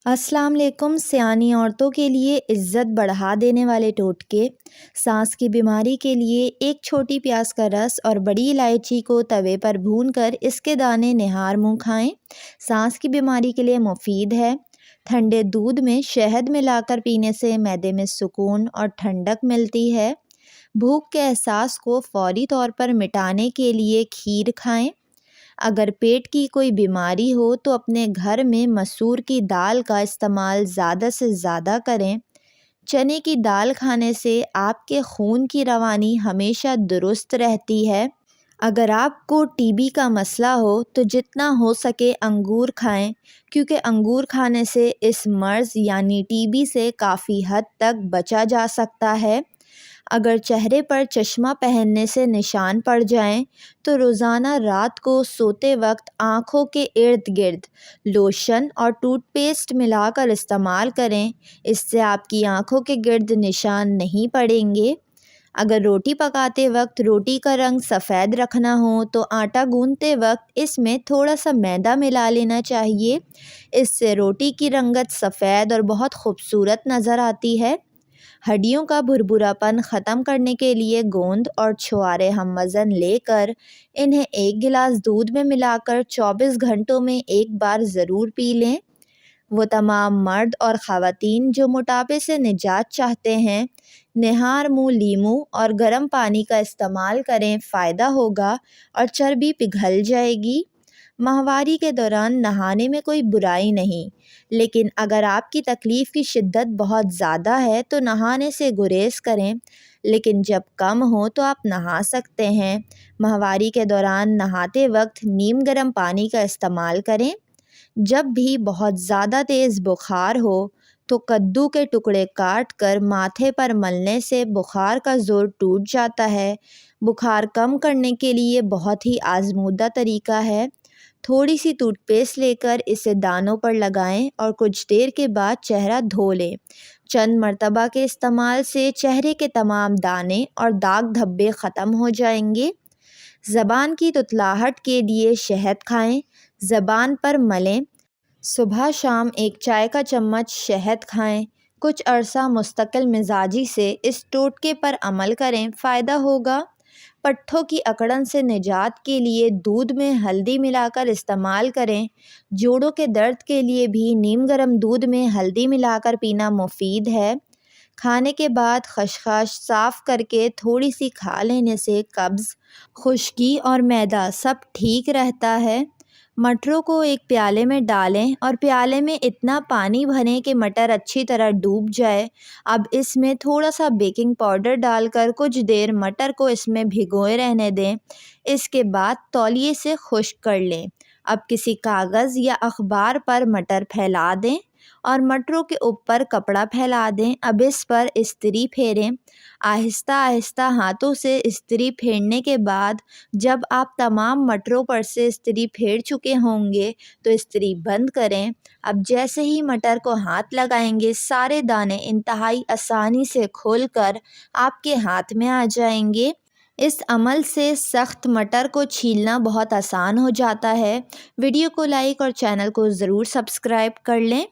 السلام علیکم۔ سیانی عورتوں کے لیے عزت بڑھا دینے والے ٹوٹکے۔ سانس کی بیماری کے لیے ایک چھوٹی پیاز کا رس اور بڑی الائچی کو توے پر بھون کر اس کے دانے نہار منہ کھائیں۔ سانس کی بیماری کے لیے مفید ہے۔ ٹھنڈے دودھ میں شہد ملا کر پینے سے معدے میں سکون اور ٹھنڈک ملتی ہے۔ بھوک کے احساس کو فوری طور پر مٹانے کے لیے کھیر کھائیں۔ اگر پیٹ کی کوئی بیماری ہو تو اپنے گھر میں مسور کی دال کا استعمال زیادہ سے زیادہ کریں۔ چنے کی دال کھانے سے آپ کے خون کی روانی ہمیشہ درست رہتی ہے۔ اگر آپ کو ٹی بی کا مسئلہ ہو تو جتنا ہو سکے انگور کھائیں، کیونکہ انگور کھانے سے اس مرض یعنی ٹی بی سے کافی حد تک بچا جا سکتا ہے۔ اگر چہرے پر چشمہ پہننے سے نشان پڑ جائیں تو روزانہ رات کو سوتے وقت آنکھوں کے ارد گرد لوشن اور ٹوتھ پیسٹ ملا کر استعمال کریں، اس سے آپ کی آنکھوں کے گرد نشان نہیں پڑیں گے۔ اگر روٹی پکاتے وقت روٹی کا رنگ سفید رکھنا ہو تو آٹا گوندتے وقت اس میں تھوڑا سا میدا ملا لینا چاہیے، اس سے روٹی کی رنگت سفید اور بہت خوبصورت نظر آتی ہے۔ ہڈیوں کا بھربھرا پن ختم کرنے کے لیے گوند اور چھوارے ہم وزن لے کر انہیں ایک گلاس دودھ میں ملا کر 24 گھنٹوں میں ایک بار ضرور پی لیں۔ وہ تمام مرد اور خواتین جو موٹاپے سے نجات چاہتے ہیں، نہار منہ لیموں اور گرم پانی کا استعمال کریں، فائدہ ہوگا اور چربی پگھل جائے گی۔ ماہواری کے دوران نہانے میں کوئی برائی نہیں، لیکن اگر آپ کی تکلیف کی شدت بہت زیادہ ہے تو نہانے سے گریز کریں، لیکن جب کم ہو تو آپ نہا سکتے ہیں۔ ماہواری کے دوران نہاتے وقت نیم گرم پانی کا استعمال کریں۔ جب بھی بہت زیادہ تیز بخار ہو تو کدو کے ٹکڑے کاٹ کر ماتھے پر ملنے سے بخار کا زور ٹوٹ جاتا ہے۔ بخار کم کرنے کے لیے بہت ہی آزمودہ طریقہ ہے۔ تھوڑی سی ٹوتھ پیسٹ لے کر اسے دانوں پر لگائیں اور کچھ دیر کے بعد چہرہ دھو لیں۔ چند مرتبہ کے استعمال سے چہرے کے تمام دانے اور داغ دھبے ختم ہو جائیں گے۔ زبان کی تتلاہٹ کے لیے شہد کھائیں، زبان پر ملیں۔ صبح شام ایک چائے کا چمچ شہد کھائیں۔ کچھ عرصہ مستقل مزاجی سے اس ٹوٹکے پر عمل کریں، فائدہ ہوگا۔ پٹھوں کی اکڑن سے نجات کے لیے دودھ میں ہلدی ملا کر استعمال کریں۔ جوڑوں کے درد کے لیے بھی نیم گرم دودھ میں ہلدی ملا کر پینا مفید ہے۔ کھانے کے بعد خشخاش صاف کر کے تھوڑی سی کھا لینے سے قبض، خشکی اور معدہ سب ٹھیک رہتا ہے۔ مٹروں کو ایک پیالے میں ڈالیں اور پیالے میں اتنا پانی بھریں کہ مٹر اچھی طرح ڈوب جائے۔ اب اس میں تھوڑا سا بیکنگ پاؤڈر ڈال کر کچھ دیر مٹر کو اس میں بھگوئے رہنے دیں۔ اس کے بعد تولیے سے خشک کر لیں۔ اب کسی کاغذ یا اخبار پر مٹر پھیلا دیں اور مٹروں کے اوپر کپڑا پھیلا دیں۔ اب اس پر استری پھیریں۔ آہستہ آہستہ ہاتھوں سے استری پھیرنے کے بعد جب آپ تمام مٹروں پر سے استری پھیر چکے ہوں گے تو استری بند کریں۔ اب جیسے ہی مٹر کو ہاتھ لگائیں گے سارے دانے انتہائی آسانی سے کھل کر آپ کے ہاتھ میں آ جائیں گے۔ اس عمل سے سخت مٹر کو چھیلنا بہت آسان ہو جاتا ہے۔ ویڈیو کو لائک اور چینل کو ضرور سبسکرائب کر لیں۔